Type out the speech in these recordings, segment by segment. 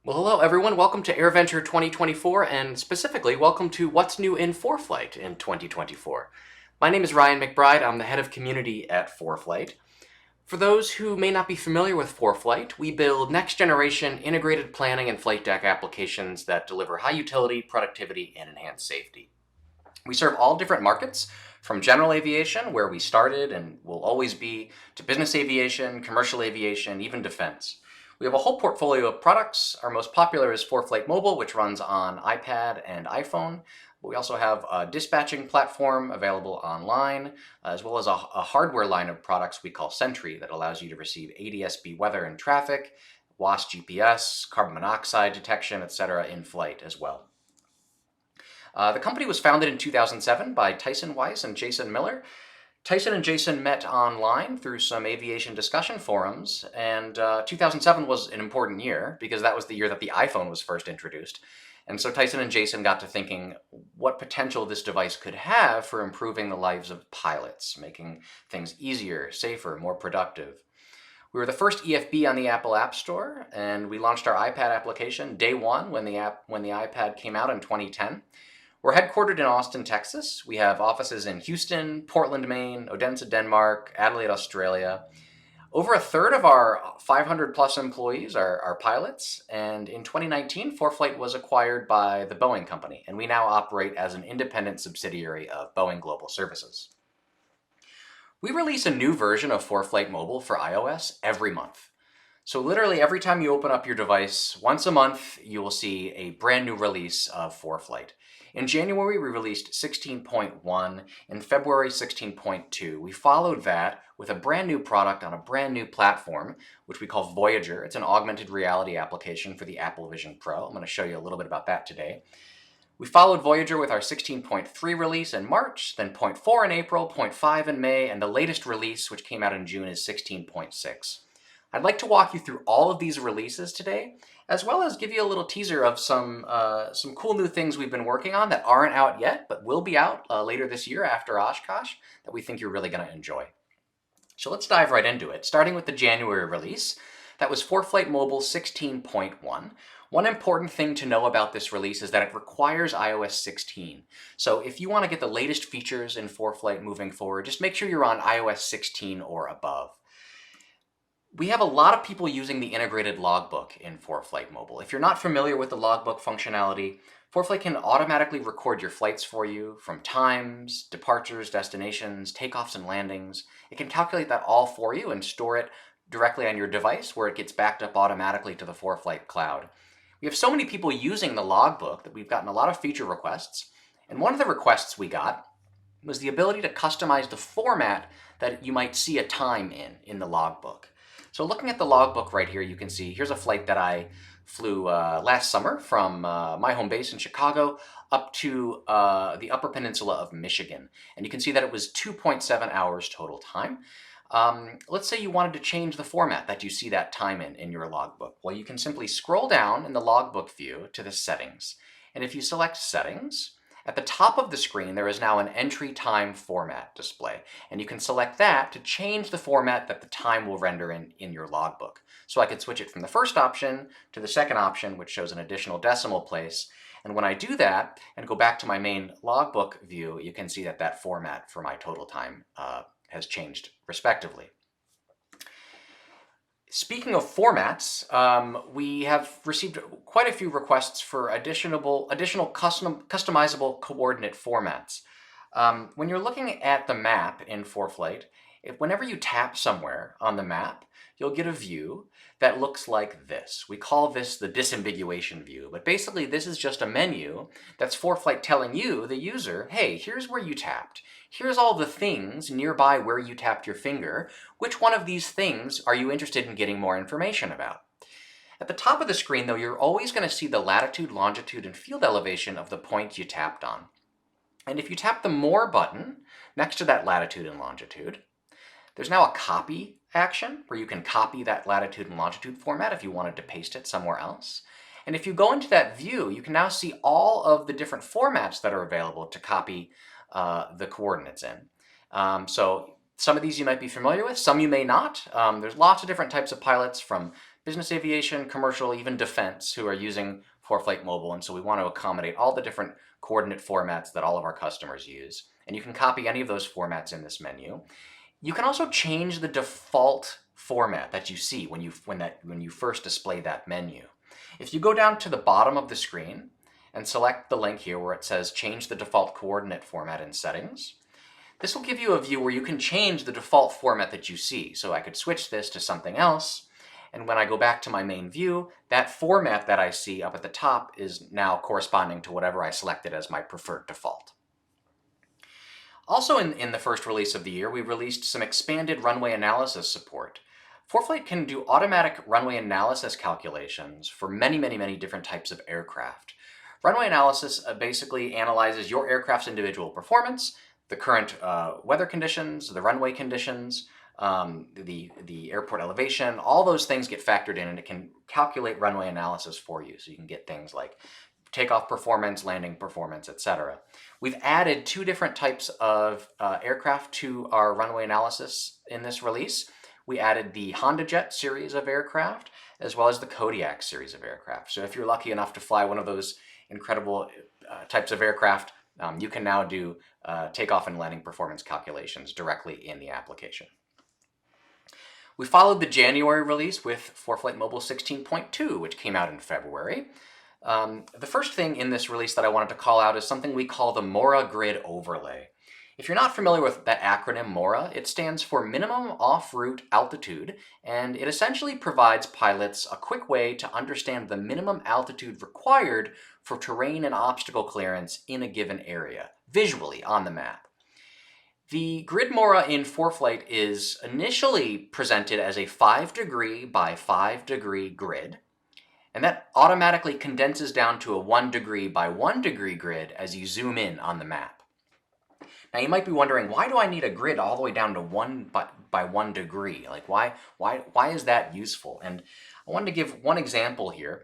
Well, hello everyone. Welcome to AirVenture 2024, and specifically, welcome to What's New in ForeFlight in 2024. My name is Ryan McBride. I'm the head of community at ForeFlight. For those who may not be familiar with ForeFlight, we build next-generation integrated planning and flight deck applications that deliver high utility, productivity, and enhanced safety. We serve all different markets, from general aviation, where we started and will always be, to business aviation, commercial aviation, even defense. We have a whole portfolio of products. Our most popular is ForeFlight Mobile, which runs on iPad and iPhone. We also have a dispatching platform available online, as well as a hardware line of products we call Sentry that allows you to receive ADS-B weather and traffic, WAAS GPS, carbon monoxide detection, etc. in flight as well. The company was founded in 2007 by Tyson Weiss and Jason Miller. Tyson and Jason met online through some aviation discussion forums, and 2007 was an important year because that was the year that the iPhone was first introduced. And so Tyson and Jason got to thinking what potential this device could have for improving the lives of pilots, making things easier, safer, more productive. We were the first EFB on the Apple App Store, and we launched our iPad application day one when the iPad came out in 2010. We're headquartered in Austin, Texas. We have offices in Houston, Portland, Maine, Odense, Denmark, Adelaide, Australia. Over a third of our 500 plus employees are pilots, and in 2019, ForeFlight was acquired by the Boeing company, and we now operate as an independent subsidiary of Boeing Global Services. We release a new version of ForeFlight Mobile for iOS every month. So literally every time you open up your device, once a month, you will see a brand new release of ForeFlight. In January, we released 16.1. In February, 16.2. We followed that with a brand new product on a brand new platform, which we call Voyager. It's an augmented reality application for the Apple Vision Pro. I'm going to show you a little bit about that today. We followed Voyager with our 16.3 release in March, then 0.4 in April, 0.5 in May, and the latest release, which came out in June, is 16.6. I'd like to walk you through all of these releases today, as well as give you a little teaser of some cool new things we've been working on that aren't out yet, but will be out later this year after Oshkosh that we think you're really going to enjoy. So let's dive right into it, starting with the January release. That was ForeFlight Mobile 16.1. One important thing to know about this release is that it requires iOS 16. So if you want to get the latest features in ForeFlight moving forward, just make sure you're on iOS 16 or above. We have a lot of people using the integrated logbook in ForeFlight Mobile. If you're not familiar with the logbook functionality, ForeFlight can automatically record your flights for you from times, departures, destinations, takeoffs and landings. It can calculate that all for you and store it directly on your device where it gets backed up automatically to the ForeFlight cloud. We have so many people using the logbook that we've gotten a lot of feature requests. And one of the requests we got was the ability to customize the format that you might see a time in the logbook. So looking at the logbook right here, you can see here's a flight that I flew last summer from my home base in Chicago up to the Upper Peninsula of Michigan. And you can see that it was 2.7 hours total time. Let's say you wanted to change the format that you see that time in your logbook. Well, you can simply scroll down in the logbook view to the settings. And if you select settings, at the top of the screen, there is now an entry time format display, and you can select that to change the format that the time will render in your logbook. So I could switch it from the first option to the second option, which shows an additional decimal place. And when I do that and go back to my main logbook view, you can see that that format for my total time has changed respectively. Speaking of formats, we have received quite a few requests for additional customizable coordinate formats. When you're looking at the map in ForeFlight, whenever you tap somewhere on the map, you'll get a view that looks like this. We call this the disambiguation view, but basically this is just a menu that's ForeFlight telling you, the user, hey, here's where you tapped. Here's all the things nearby where you tapped your finger. Which one of these things are you interested in getting more information about? At the top of the screen, though, you're always going to see the latitude, longitude, and field elevation of the point you tapped on. And if you tap the More button next to that latitude and longitude, there's now a copy action where you can copy that latitude and longitude format if you wanted to paste it somewhere else. And if you go into that view, you can now see all of the different formats that are available to copy the coordinates in. So some of these you might be familiar with, some you may not. There's lots of different types of pilots, from business aviation, commercial, even defense, who are using ForeFlight Mobile, and so we want to accommodate all the different coordinate formats that all of our customers use. And you can copy any of those formats in this menu. You can also change the default format that you see when you first display that menu. If you go down to the bottom of the screen and select the link here where it says change the default coordinate format in settings, this will give you a view where you can change the default format that you see. So I could switch this to something else, and when I go back to my main view, that format that I see up at the top is now corresponding to whatever I selected as my preferred default. Also in the first release of the year, we released some expanded runway analysis support. ForeFlight can do automatic runway analysis calculations for many different types of aircraft. Runway analysis basically analyzes your aircraft's individual performance, the current weather conditions, the runway conditions, the airport elevation, all those things get factored in, and it can calculate runway analysis for you. So you can get things like takeoff performance, landing performance, etc. We've added 2 different types of aircraft to our runway analysis in this release. We added the HondaJet series of aircraft, as well as the Kodiak series of aircraft. So if you're lucky enough to fly one of those incredible types of aircraft, you can now do takeoff and landing performance calculations directly in the application. We followed the January release with ForeFlight Mobile 16.2, which came out in February. The first thing in this release that I wanted to call out is something we call the MORA Grid Overlay. If you're not familiar with that acronym MORA, it stands for Minimum Off-Route Altitude, and it essentially provides pilots a quick way to understand the minimum altitude required for terrain and obstacle clearance in a given area, visually on the map. The grid MORA in ForeFlight is initially presented as a 5-degree by 5-degree grid, and that automatically condenses down to a 1-degree by 1-degree grid as you zoom in on the map. Now you might be wondering, why do I need a grid all the way down to 1 by 1 degree? Like why is that useful? And I wanted to give one example here.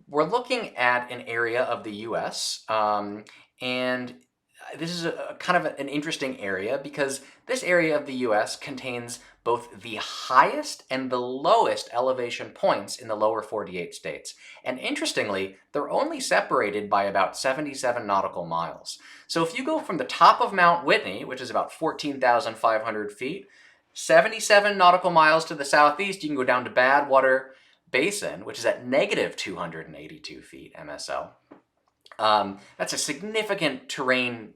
We're looking at an area of the US, and this is a kind of an interesting area because this area of the US contains both the highest and the lowest elevation points in the lower 48 states. And interestingly, they're only separated by about 77 nautical miles. So if you go from the top of Mount Whitney, which is about 14,500 feet, 77 nautical miles to the southeast, you can go down to Badwater Basin, which is at negative 282 feet MSL. That's a significant terrain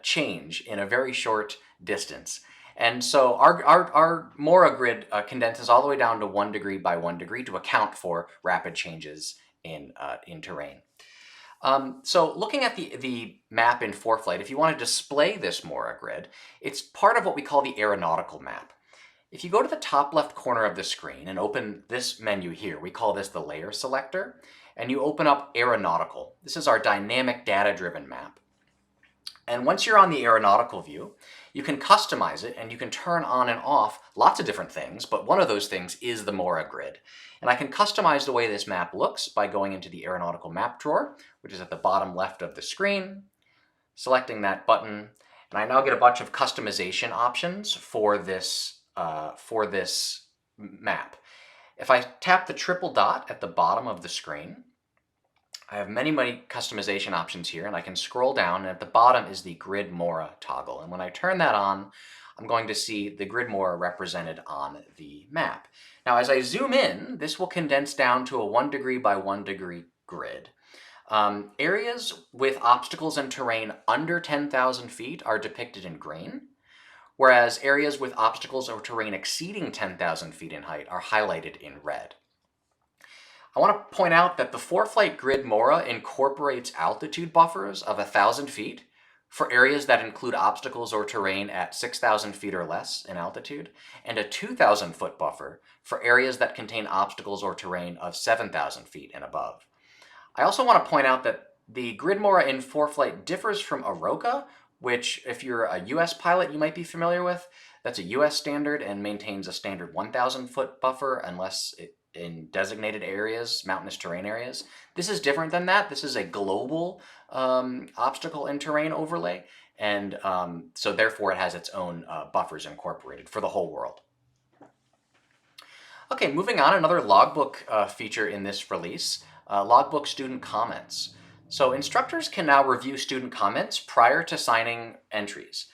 change in a very short distance. And so our MORA grid condenses all the way down to 1 degree by 1 degree to account for rapid changes in terrain. So looking at the map in ForeFlight, if you want to display this MORA grid, it's part of what we call the aeronautical map. If you go to the top left corner of the screen and open this menu here, we call this the layer selector, and you open up aeronautical. This is our dynamic data-driven map. And once you're on the aeronautical view, you can customize it and you can turn on and off lots of different things, but one of those things is the MORA grid. And I can customize the way this map looks by going into the aeronautical map drawer, which is at the bottom left of the screen, selecting that button, and I now get a bunch of customization options for this map. If I tap the triple dot at the bottom of the screen, I have many customization options here, and I can scroll down, and at the bottom is the Grid MORA toggle. And when I turn that on, I'm going to see the Grid MORA represented on the map. Now, as I zoom in, this will condense down to a 1 degree by 1 degree grid. Areas with obstacles and terrain under 10,000 feet are depicted in green, whereas areas with obstacles or terrain exceeding 10,000 feet in height are highlighted in red. I want to point out that the ForeFlight Grid MORA incorporates altitude buffers of 1,000 feet for areas that include obstacles or terrain at 6,000 feet or less in altitude, and a 2,000 foot buffer for areas that contain obstacles or terrain of 7,000 feet and above. I also want to point out that the Grid MORA in ForeFlight differs from AOPA, which if you're a US pilot you might be familiar with. That's a US standard and maintains a standard 1,000 foot buffer unless in designated areas, mountainous terrain areas. This is different than that. This is a global obstacle and terrain overlay, and so therefore it has its own buffers incorporated for the whole world. Okay, moving on, another logbook feature in this release, logbook student comments. So instructors can now review student comments prior to signing entries.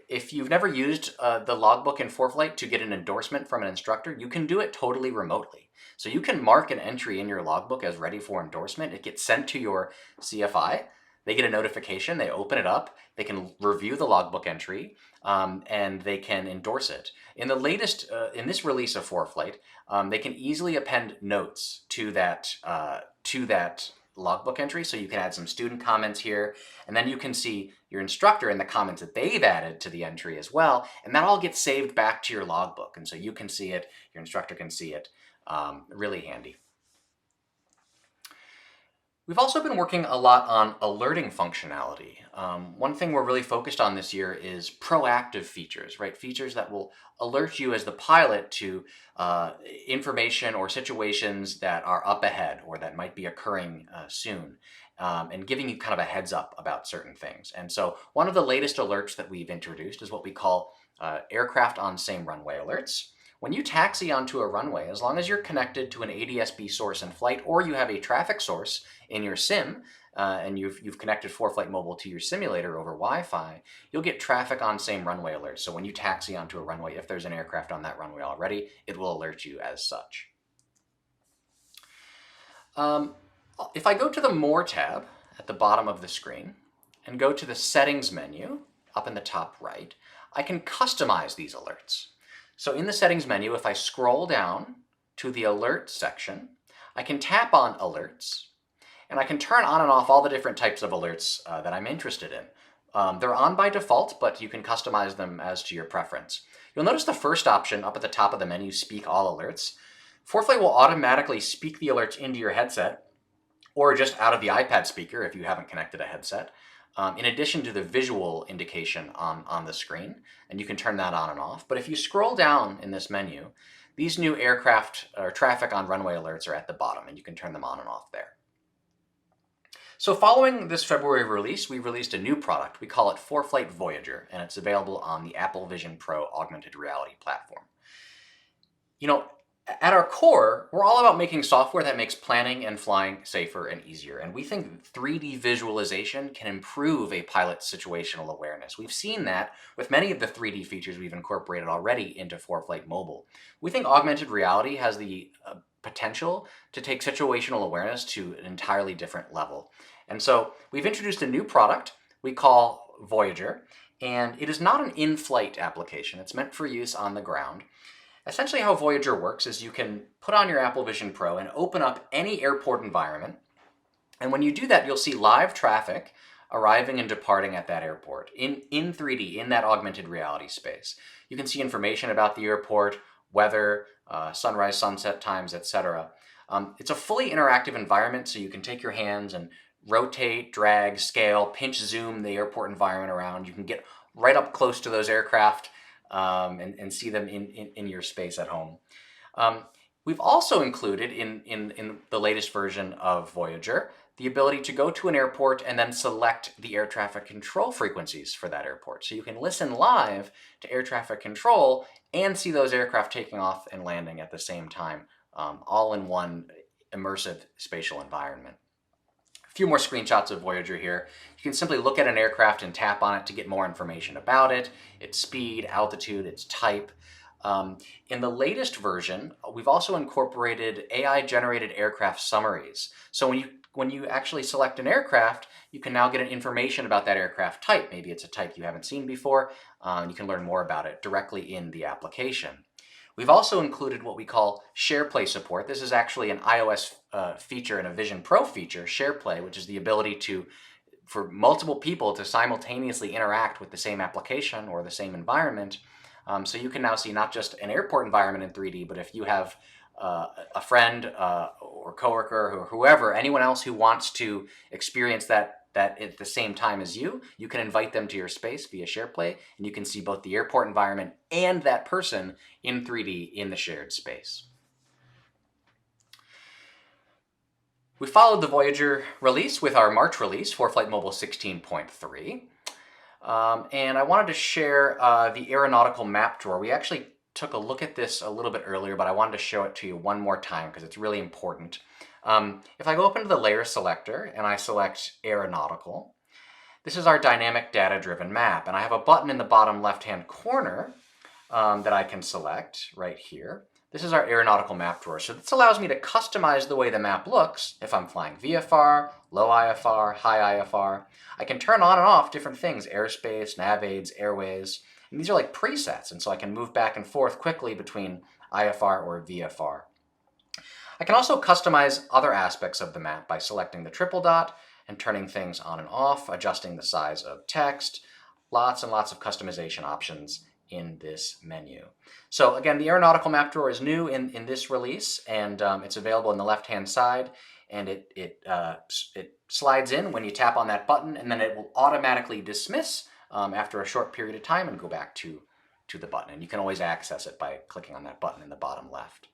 If you've never used the logbook in ForeFlight to get an endorsement from an instructor, you can do it totally remotely. So you can mark an entry in your logbook as ready for endorsement. It gets sent to your CFI. They get a notification, they open it up, they can review the logbook entry, and they can endorse it. In the latest, in this release of ForeFlight, they can easily append notes to that logbook entry. So you can add some student comments here, and then you can see your instructor and the comments that they've added to the entry as well, and that all gets saved back to your logbook. And so you can see it, your instructor can see it. Really handy. We've also been working a lot on alerting functionality. One thing we're really focused on this year is proactive features, right? Features that will alert you as the pilot to information or situations that are up ahead or that might be occurring soon, and giving you kind of a heads up about certain things. And so one of the latest alerts that we've introduced is what we call aircraft on same runway alerts. When you taxi onto a runway, as long as you're connected to an ADS-B source in flight, or you have a traffic source in your sim, and you've connected ForeFlight Mobile to your simulator over Wi-Fi, you'll get traffic on same runway alerts. So when you taxi onto a runway, if there's an aircraft on that runway already, it will alert you as such. If I go to the More tab at the bottom of the screen and go to the Settings menu up in the top right, I can customize these alerts. So in the Settings menu, if I scroll down to the Alert section, I can tap on Alerts, and I can turn on and off all the different types of alerts that I'm interested in. They're on by default, but you can customize them as to your preference. You'll notice the first option up at the top of the menu, Speak All Alerts. ForeFlight will automatically speak the alerts into your headset, or just out of the iPad speaker if you haven't connected a headset, in addition to the visual indication on the screen, and you can turn that on and off. But if you scroll down in this menu, these new aircraft or traffic on runway alerts are at the bottom, and you can turn them on and off there. So following this February release, we released a new product. We call it ForeFlight Voyager, and it's available on the Apple Vision Pro augmented reality platform. You know, at our core, we're all about making software that makes planning and flying safer and easier. And we think 3D visualization can improve a pilot's situational awareness. We've seen that with many of the 3D features we've incorporated already into ForeFlight Mobile. We think augmented reality has the potential to take situational awareness to an entirely different level. And so we've introduced a new product we call Voyager, and it is not an in-flight application. It's meant for use on the ground. Essentially how Voyager works is you can put on your Apple Vision Pro and open up any airport environment. And when you do that, you'll see live traffic arriving and departing at that airport in 3D, in that augmented reality space. You can see information about the airport, weather, sunrise, sunset times, etc. It's a fully interactive environment, so you can take your hands and rotate, drag, scale, pinch, zoom the airport environment around. You can get right up close to those aircraft and see them in your space at home. We've also included in the latest version of Voyager the ability to go to an airport and then select the air traffic control frequencies for that airport. So you can listen live to air traffic control and see those aircraft taking off and landing at the same time, all in one immersive spatial environment. A few more screenshots of Voyager here. You can simply look at an aircraft and tap on it to get more information about it, its speed, altitude, its type. In the latest version, we've also incorporated AI-generated aircraft summaries. So when you actually select an aircraft, you can now get information about that aircraft type. Maybe it's a type you haven't seen before, and you can learn more about it directly in the application. We've also included what we call SharePlay support. This is actually an iOS feature and a Vision Pro feature, SharePlay, which is the ability for multiple people to simultaneously interact with the same application or the same environment. So you can now see not just an airport environment in 3D, but if you have a friend or coworker or whoever, anyone else who wants to experience that at the same time as you can invite them to your space via SharePlay, and you can see both the airport environment and that person in 3D in the shared space. We followed the Voyager release with our March release, ForeFlight Mobile 16.3. And I wanted to share the aeronautical map drawer. We actually took a look at this a little bit earlier, but I wanted to show it to you one more time because it's really important. If I go up into the layer selector and I select aeronautical, this is our dynamic data-driven map, and I have a button in the bottom left-hand corner that I can select right here. This is our aeronautical map drawer. So this allows me to customize the way the map looks if I'm flying VFR, low IFR, high IFR. I can turn on and off different things, airspace, nav aids, airways, and these are like presets, and so I can move back and forth quickly between IFR or VFR. I can also customize other aspects of the map by selecting the triple dot and turning things on and off, adjusting the size of text, lots and lots of customization options in this menu. So again, the aeronautical map drawer is new in this release, and it's available on the left-hand side, and it slides in when you tap on that button, and then it will automatically dismiss after a short period of time and go back to the button. And you can always access it by clicking on that button in the bottom left.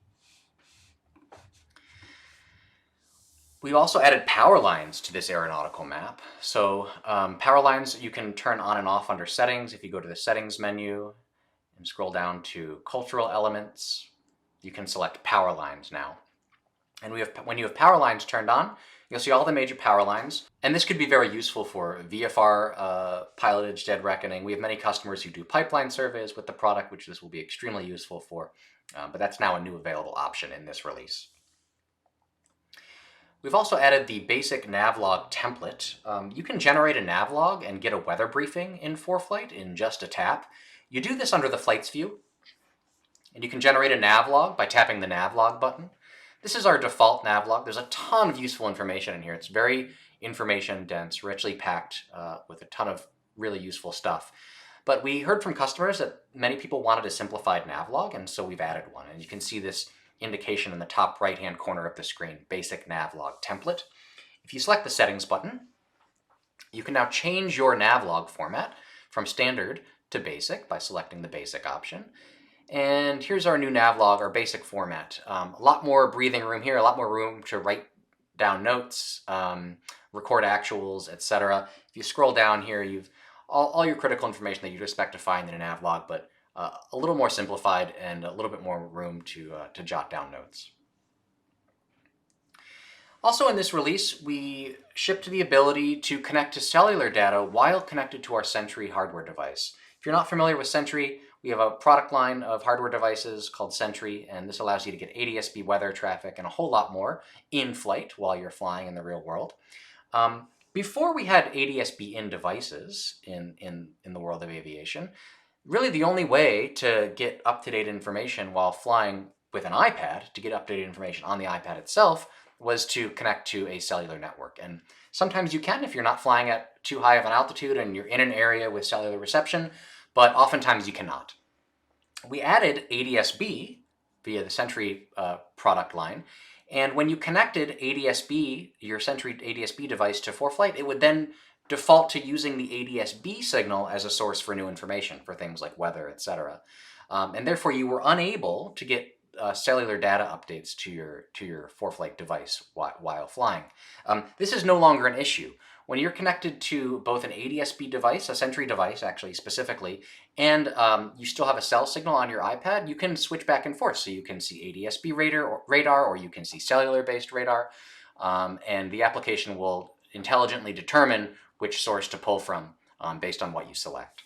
We also added power lines to this aeronautical map. So power lines you can turn on and off under settings. If you go to the settings menu and scroll down to cultural elements, you can select power lines now. And when you have power lines turned on, you'll see all the major power lines. And this could be very useful for VFR pilotage dead reckoning. We have many customers who do pipeline surveys with the product, which this will be extremely useful for. But that's now a new available option in this release. We've also added the basic Navlog template. You can generate a Navlog and get a weather briefing in ForeFlight in just a tap. You do this under the Flights view, and you can generate a Navlog by tapping the Navlog button. This is our default Navlog. There's a ton of useful information in here. It's very information dense, richly packed with a ton of really useful stuff. But we heard from customers that many people wanted a simplified Navlog, and so we've added one. And you can see this indication in the top right-hand corner of the screen, basic Navlog template. If you select the settings button, you can now change your Navlog format from standard to basic by selecting the basic option. And here's our new Navlog, our basic format. A lot more breathing room here, a lot more room to write down notes, record actuals, etc. If you scroll down here, you've all your critical information that you'd expect to find in a Navlog, but a little more simplified and a little bit more room to jot down notes. Also in this release, we shipped the ability to connect to cellular data while connected to our Sentry hardware device. If you're not familiar with Sentry, we have a product line of hardware devices called Sentry, and this allows you to get ADS-B weather traffic and a whole lot more in flight while you're flying in the real world. Before we had ADS-B in devices in the world of aviation, really the only way to get up-to-date information while flying with an iPad, to get up-to-date information on the iPad itself, was to connect to a cellular network. And sometimes you can if you're not flying at too high of an altitude and you're in an area with cellular reception, but oftentimes you cannot. We added ADS-B via the Sentry product line, and when you connected ADS-B, your Sentry ADS-B device to ForeFlight, it would then default to using the ADS-B signal as a source for new information for things like weather, etc. And therefore you were unable to get cellular data updates to your ForeFlight device while flying. This is no longer an issue. When you're connected to both an ADS-B device, a Sentry device actually specifically, and you still have a cell signal on your iPad, you can switch back and forth. So you can see ADS-B radar, or you can see cellular-based radar, and the application will intelligently determine which source to pull from based on what you select.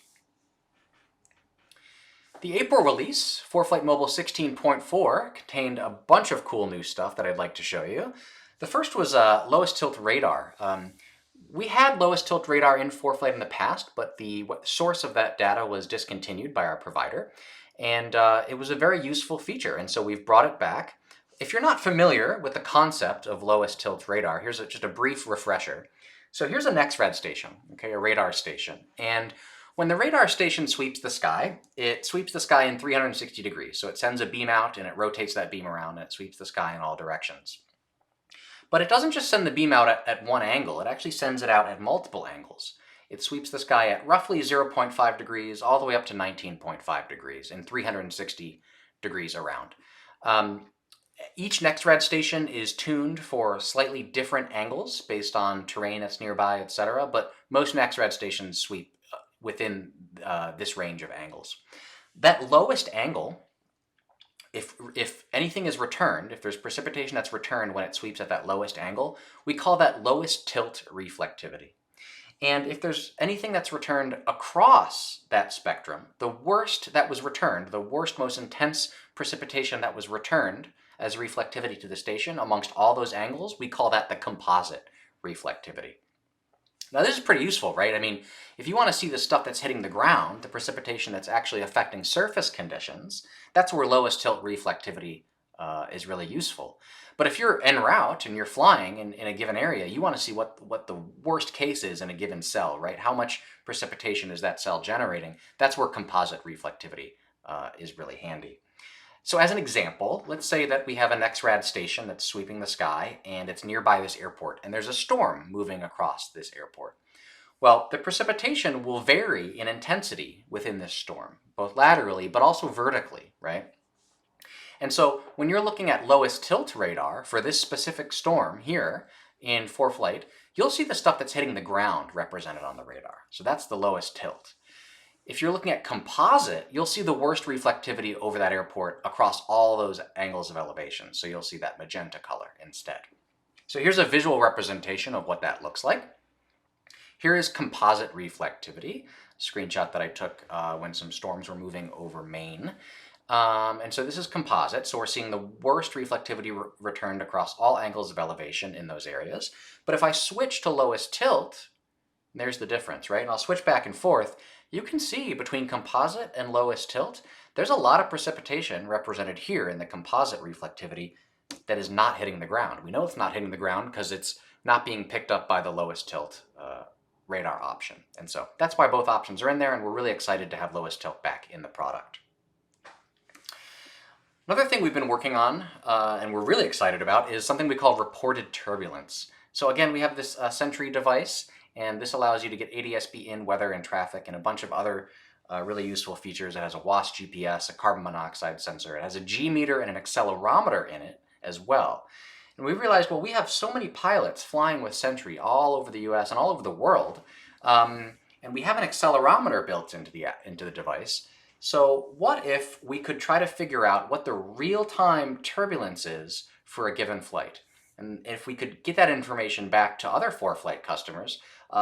The April release, ForeFlight Mobile 16.4, contained a bunch of cool new stuff that I'd like to show you. The first was lowest tilt radar. We had lowest tilt radar in ForeFlight in the past, but the source of that data was discontinued by our provider, and it was a very useful feature, and so we've brought it back. If you're not familiar with the concept of lowest tilt radar, here's just a brief refresher. So here's a NexRad station, okay, a radar station, and when the radar station sweeps the sky, it sweeps the sky in 360 degrees. So it sends a beam out and it rotates that beam around and it sweeps the sky in all directions. But it doesn't just send the beam out at one angle, it actually sends it out at multiple angles. It sweeps the sky at roughly 0.5 degrees all the way up to 19.5 degrees and 360 degrees around. Each NexRad station is tuned for slightly different angles based on terrain that's nearby, etc. But most NexRad stations sweep within this range of angles. That lowest angle if anything is returned, if there's precipitation that's returned when it sweeps at that lowest angle, we call that lowest tilt reflectivity. And if there's anything that's returned across that spectrum, the worst that was returned, the worst, most intense precipitation that was returned as reflectivity to the station amongst all those angles, we call that the composite reflectivity. Now this is pretty useful, right? I mean, if you want to see the stuff that's hitting the ground, the precipitation that's actually affecting surface conditions, that's where lowest tilt reflectivity is really useful. But if you're en route and you're flying in a given area, you want to see what the worst case is in a given cell, right? How much precipitation is that cell generating? That's where composite reflectivity is really handy. So as an example, let's say that we have an XRAD station that's sweeping the sky and it's nearby this airport and there's a storm moving across this airport. Well, the precipitation will vary in intensity within this storm, both laterally but also vertically, right? And so when you're looking at lowest tilt radar for this specific storm here in ForeFlight, you'll see the stuff that's hitting the ground represented on the radar. So that's the lowest tilt. If you're looking at composite, you'll see the worst reflectivity over that airport across all those angles of elevation. So you'll see that magenta color instead. So here's a visual representation of what that looks like. Here is composite reflectivity, a screenshot that I took when some storms were moving over Maine. And so this is composite, so we're seeing the worst reflectivity returned across all angles of elevation in those areas. But if I switch to lowest tilt, there's the difference, right? And I'll switch back and forth. You can see between composite and lowest tilt, there's a lot of precipitation represented here in the composite reflectivity that is not hitting the ground. We know it's not hitting the ground because it's not being picked up by the lowest tilt radar option. And so that's why both options are in there, and we're really excited to have lowest tilt back in the product. Another thing we've been working on, and we're really excited about, is something we call reported turbulence. So again, we have this Sentry device, and this allows you to get ADS-B in weather and traffic and a bunch of other really useful features. It has a WASP GPS, a carbon monoxide sensor. It has a G meter and an accelerometer in it as well. And we realized, well, we have so many pilots flying with Sentry all over the US and all over the world, and we have an accelerometer built into the device. So what if we could try to figure out what the real-time turbulence is for a given flight? And if we could get that information back to other ForeFlight customers,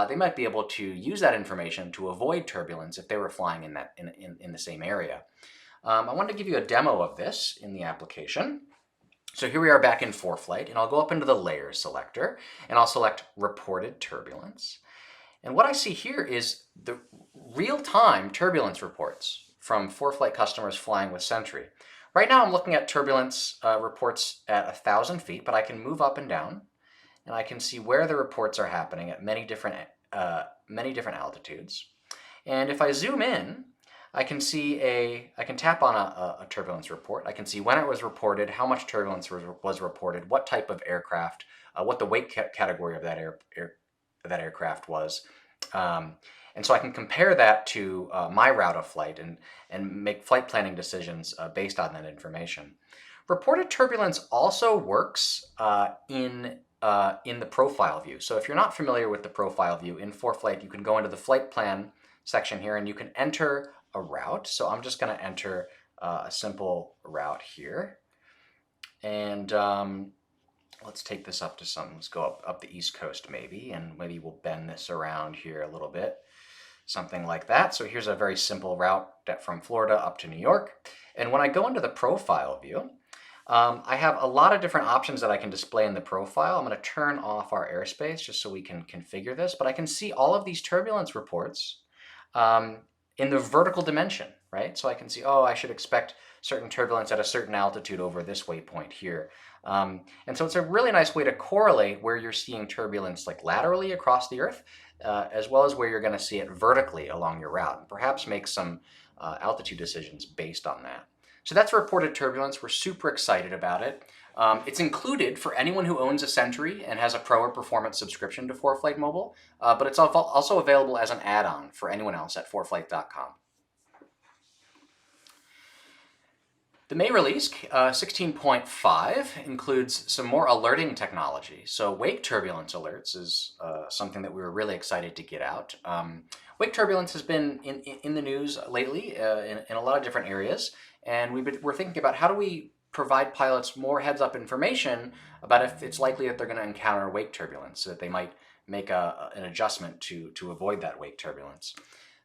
they might be able to use that information to avoid turbulence if they were flying in the same area. I wanted to give you a demo of this in the application. So here we are back in ForeFlight, and I'll go up into the Layers selector, and I'll select Reported Turbulence. And what I see here is the real-time turbulence reports from ForeFlight customers flying with Sentry. Right now I'm looking at turbulence reports at 1,000 feet, but I can move up and down, and I can see where the reports are happening at many different altitudes. And if I zoom in, I can tap on a turbulence report. I can see when it was reported, how much turbulence was reported, what type of aircraft, what the weight category of that aircraft was. And so I can compare that to my route of flight and make flight planning decisions based on that information. Reported turbulence also works in the profile view. So if you're not familiar with the profile view in ForeFlight, you can go into the flight plan section here and you can enter a route. So I'm just going to enter a simple route here. And let's take this up to let's go up the East Coast maybe, and maybe we'll bend this around here a little bit. Something like that. So here's a very simple route from Florida up to New York. And when I go into the profile view, I have a lot of different options that I can display in the profile. I'm going to turn off our airspace just so we can configure this, but I can see all of these turbulence reports in the vertical dimension, right? So I can see, oh, I should expect certain turbulence at a certain altitude over this waypoint here. And so it's a really nice way to correlate where you're seeing turbulence like laterally across the Earth, as well as where you're going to see it vertically along your route, and perhaps make some altitude decisions based on that. So that's reported turbulence. We're super excited about it. It's included for anyone who owns a Sentry and has a Pro or Performance subscription to ForeFlight Mobile, but it's also available as an add-on for anyone else at foreflight.com. The May release, 16.5, includes some more alerting technology. So wake turbulence alerts is something that we were really excited to get out. Wake turbulence has been in the news lately in a lot of different areas, And we're thinking about how do we provide pilots more heads-up information about if it's likely that they're going to encounter wake turbulence, so that they might make an adjustment to avoid that wake turbulence.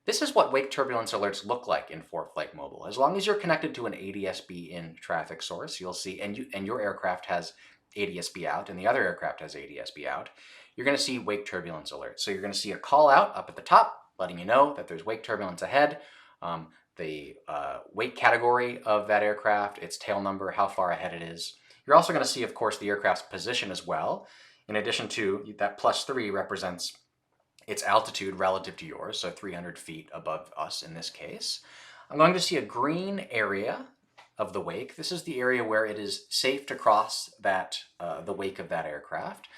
This is what wake turbulence alerts look like in ForeFlight Mobile. As long as you're connected to an ADS-B in traffic source, you'll see, and your aircraft has ADS-B out and the other aircraft has ADS-B out, you're going to see wake turbulence alerts. So you're going to see a call out up at the top letting you know that there's wake turbulence ahead, the wake category of that aircraft, its tail number, how far ahead it is. You're also going to see, of course, the aircraft's position as well. In addition to that, +3 represents its altitude relative to yours, so 300 feet above us in this case. I'm going to see a green area of the wake. This is the area where it is safe to cross the wake of that aircraft,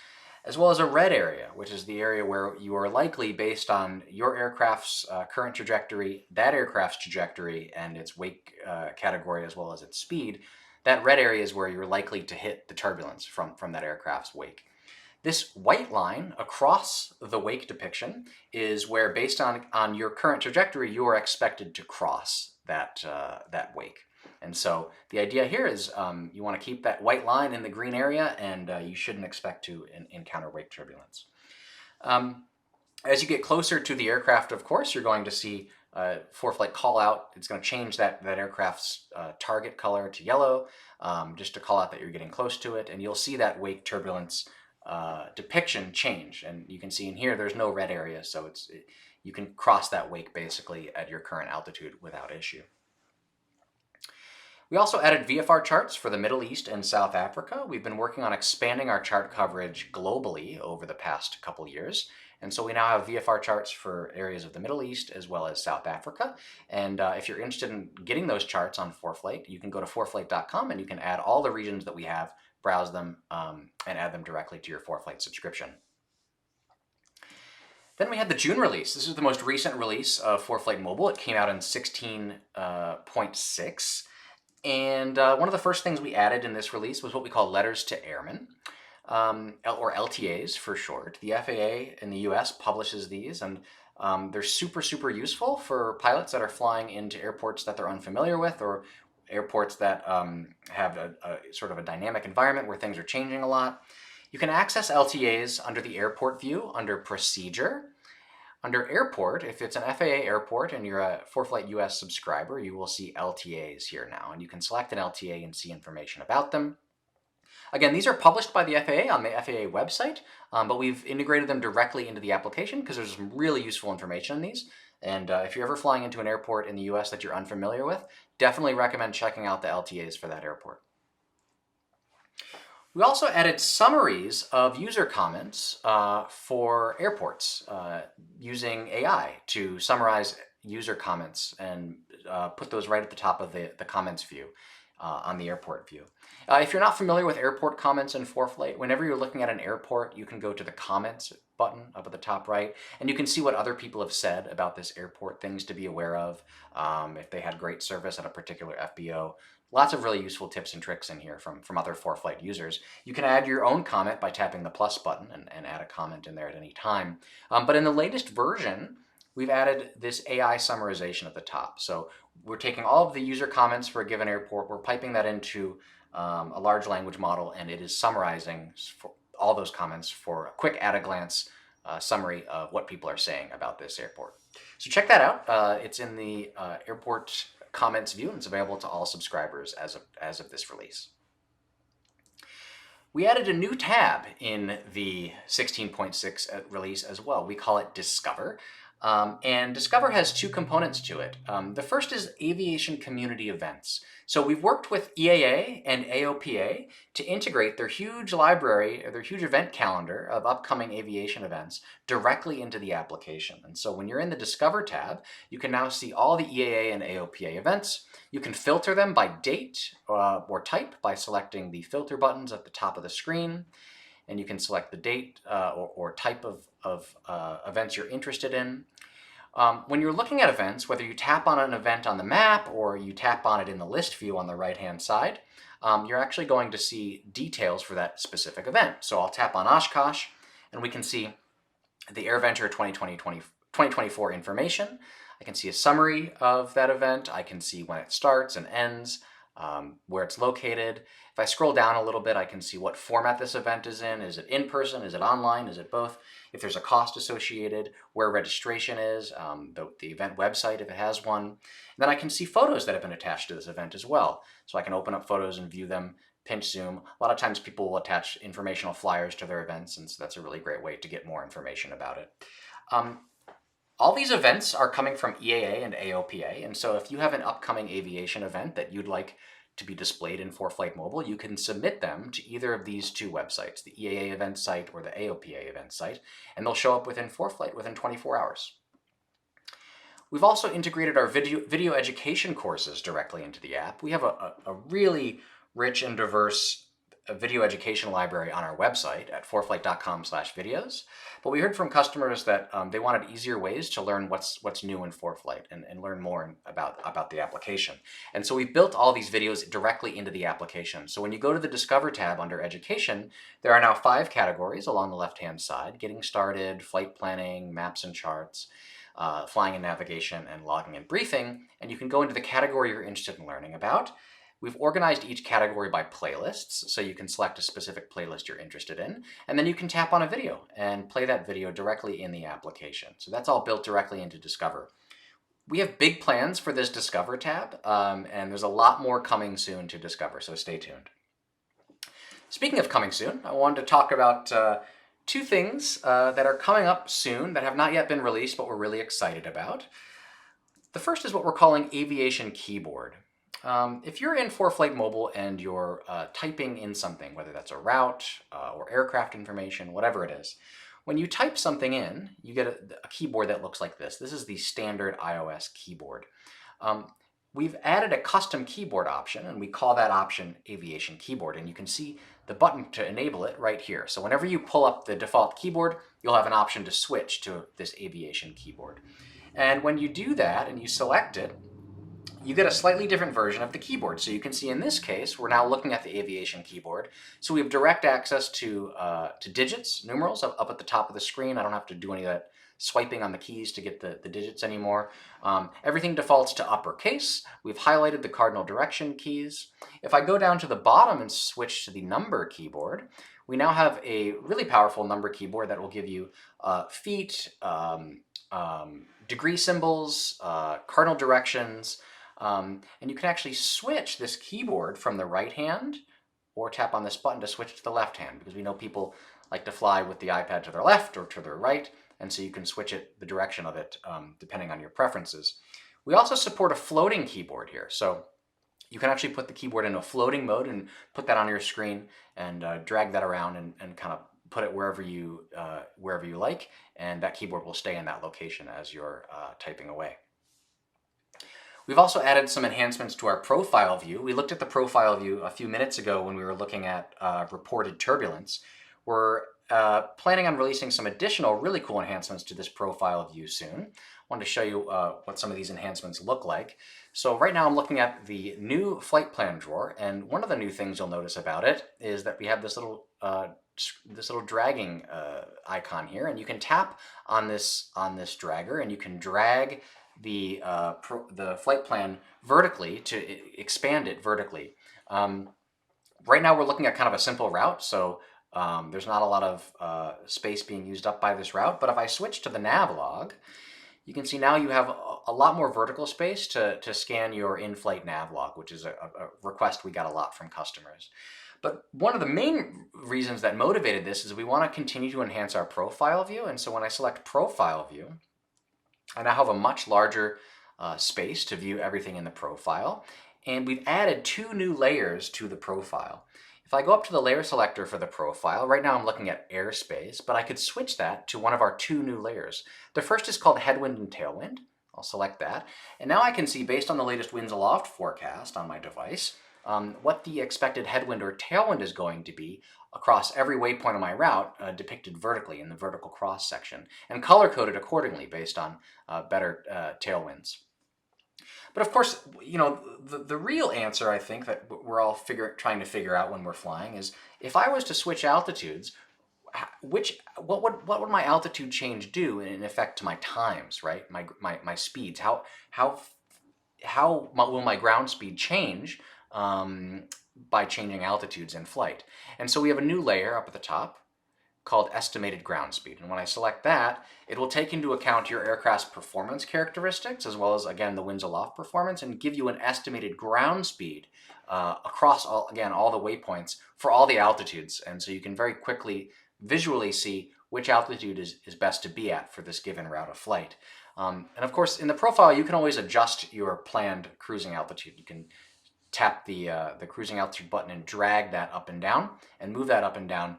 as well as a red area, which is the area where you are likely, based on your aircraft's current trajectory, that aircraft's trajectory, and its wake category as well as its speed, that red area is where you're likely to hit the turbulence from that aircraft's wake. This white line across the wake depiction is where, based on your current trajectory, you are expected to cross that wake. And so the idea here is you want to keep that white line in the green area, and you shouldn't expect to encounter wake turbulence. As you get closer to the aircraft, of course, you're going to see ForeFlight call out. It's going to change that aircraft's target color to yellow, just to call out that you're getting close to it, and you'll see that wake turbulence depiction change. And you can see in here there's no red area, so you can cross that wake basically at your current altitude without issue. We also added VFR charts for the Middle East and South Africa. We've been working on expanding our chart coverage globally over the past couple years. And so we now have VFR charts for areas of the Middle East as well as South Africa. And if you're interested in getting those charts on ForeFlight, you can go to foreflight.com and you can add all the regions that we have, browse them, and add them directly to your ForeFlight subscription. Then we had the June release. This is the most recent release of ForeFlight Mobile. It came out in 16.6. And one of the first things we added in this release was what we call letters to airmen, or LTAs for short. The FAA in the US publishes these, and they're super, super useful for pilots that are flying into airports that they're unfamiliar with, or airports that have a sort of a dynamic environment where things are changing a lot. You can access LTAs under the airport view, under Procedure. Under Airport, if it's an FAA airport and you're a ForeFlight US subscriber, you will see LTAs here now, and you can select an LTA and see information about them. Again, these are published by the FAA on the FAA website, but we've integrated them directly into the application because there's some really useful information in these. And if you're ever flying into an airport in the US that you're unfamiliar with, definitely recommend checking out the LTAs for that airport. We also added summaries of user comments for airports using AI to summarize user comments and put those right at the top of the comments view on the airport view. If you're not familiar with airport comments in ForeFlight, whenever you're looking at an airport, you can go to the comments button up at the top right, and you can see what other people have said about this airport, things to be aware of, if they had great service at a particular FBO. Lots of really useful tips and tricks in here from other ForeFlight users. You can add your own comment by tapping the plus button and add a comment in there at any time. But in the latest version, we've added this AI summarization at the top. So we're taking all of the user comments for a given airport, we're piping that into a large language model, and it is summarizing for all those comments for a quick at-a-glance summary of what people are saying about this airport. So check that out. It's in the airport comments view, and it's available to all subscribers as of this release. We added a new tab in the 16.6 release as well. We call it Discover. And Discover has two components to it. The first is aviation community events. So we've worked with EAA and AOPA to integrate their huge library, or their huge event calendar of upcoming aviation events directly into the application. And so when you're in the Discover tab, you can now see all the EAA and AOPA events. You can filter them by date or type by selecting the filter buttons at the top of the screen. And you can select the date or type of events you're interested in. When you're looking at events, whether you tap on an event on the map or you tap on it in the list view on the right-hand side, you're actually going to see details for that specific event. So I'll tap on Oshkosh, and we can see the AirVenture 2024 information. I can see a summary of that event. I can see when it starts and ends, where it's located. If I scroll down a little bit, I can see what format this event is in. Is it in person? Is it online? Is it both? If there's a cost associated, where registration is, the event website if it has one. And then I can see photos that have been attached to this event as well. So I can open up photos and view them, pinch zoom. A lot of times people will attach informational flyers to their events, and so that's a really great way to get more information about it. All these events are coming from EAA and AOPA, and so if you have an upcoming aviation event that you'd like to be displayed in ForeFlight Mobile, you can submit them to either of these two websites, the EAA event site or the AOPA event site, and they'll show up within ForeFlight within 24 hours. We've also integrated our video education courses directly into the app. We have a really rich and diverse video education library on our website at foreflight.com/videos. But we heard from customers that they wanted easier ways to learn what's new in ForeFlight and learn more about the application. And so we built all these videos directly into the application. So when you go to the Discover tab under Education, there are now 5 categories along the left-hand side: getting started, flight planning, maps and charts, flying and navigation, and logging and briefing. And you can go into the category you're interested in learning about. We've organized each category by playlists, so you can select a specific playlist you're interested in, and then you can tap on a video and play that video directly in the application. So that's all built directly into Discover. We have big plans for this Discover tab, and there's a lot more coming soon to Discover, so stay tuned. Speaking of coming soon, I wanted to talk about 2 things that are coming up soon that have not yet been released, but we're really excited about. The first is what we're calling Aviation Keyboard. If you're in ForeFlight Mobile and you're typing in something, whether that's a route or aircraft information, whatever it is, when you type something in, you get a keyboard that looks like this. This is the standard iOS keyboard. We've added a custom keyboard option, and we call that option Aviation Keyboard, and you can see the button to enable it right here. So whenever you pull up the default keyboard, you'll have an option to switch to this Aviation Keyboard. And when you do that and you select it, you get a slightly different version of the keyboard. So you can see in this case, we're now looking at the Aviation Keyboard. So we have direct access to digits, numerals, up at the top of the screen. I don't have to do any of that swiping on the keys to get the digits anymore. Everything defaults to uppercase. We've highlighted the cardinal direction keys. If I go down to the bottom and switch to the number keyboard, we now have a really powerful number keyboard that will give you feet, degree symbols, cardinal directions, and you can actually switch this keyboard from the right hand or tap on this button to switch to the left hand, because we know people like to fly with the iPad to their left or to their right, and so you can switch it, the direction of it, depending on your preferences. We also support a floating keyboard here, so you can actually put the keyboard in a floating mode and put that on your screen and drag that around and kind of put it wherever you like, and that keyboard will stay in that location as you're typing away. We've also added some enhancements to our profile view. We looked at the profile view a few minutes ago when we were looking at reported turbulence. We're planning on releasing some additional really cool enhancements to this profile view soon. I wanted to show you what some of these enhancements look like. So right now I'm looking at the new flight plan drawer, and one of the new things you'll notice about it is that we have this little dragging icon here, and you can tap on this dragger, and you can drag the flight plan vertically to expand it vertically. Right now we're looking at kind of a simple route, so there's not a lot of space being used up by this route, but if I switch to the Navlog, you can see now you have a lot more vertical space to scan your in-flight Navlog, which is a request we got a lot from customers. But one of the main reasons that motivated this is we want to continue to enhance our profile view, and so when I select profile view, I now have a much larger space to view everything in the profile, and we've added 2 new layers to the profile. If I go up to the layer selector for the profile, right now I'm looking at airspace, but I could switch that to one of our 2 new layers. The first is called headwind and tailwind. I'll select that, and now I can see, based on the latest winds aloft forecast on my device, what the expected headwind or tailwind is going to be across every waypoint on my route, depicted vertically in the vertical cross section, and color-coded accordingly based on better tailwinds. But of course, you know, the real answer, I think, that we're all trying to figure out when we're flying is, if I was to switch altitudes, what would my altitude change do in effect to my times, right? My speeds. Will my ground speed change by changing altitudes in flight? And so we have a new layer up at the top called estimated ground speed. And when I select that, it will take into account your aircraft's performance characteristics, as well as, again, the winds aloft performance, and give you an estimated ground speed across all the waypoints for all the altitudes. And so you can very quickly visually see which altitude is best to be at for this given route of flight. And of course, in the profile, you can always adjust your planned cruising altitude. You can tap the cruising altitude button and drag that up and down, and move that up and down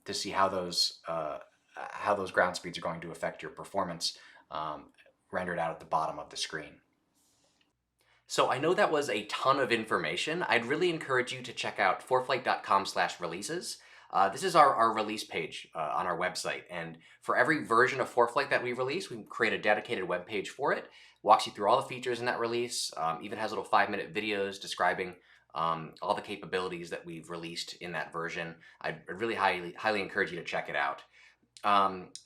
to see how those ground speeds are going to affect your performance, rendered out at the bottom of the screen. So I know that was a ton of information. I'd really encourage you to check out foreflight.com/releases. This is our release page on our website, and for every version of ForeFlight that we release, we create a dedicated web page for it. Walks you through all the features in that release, even has little 5-minute videos describing all the capabilities that we've released in that version. I'd really highly encourage you to check it out.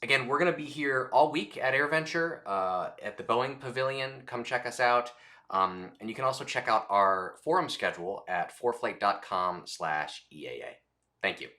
Again, we're going to be here all week at AirVenture at the Boeing Pavilion. Come check us out. And you can also check out our forum schedule at foreflight.com/EAA. Thank you.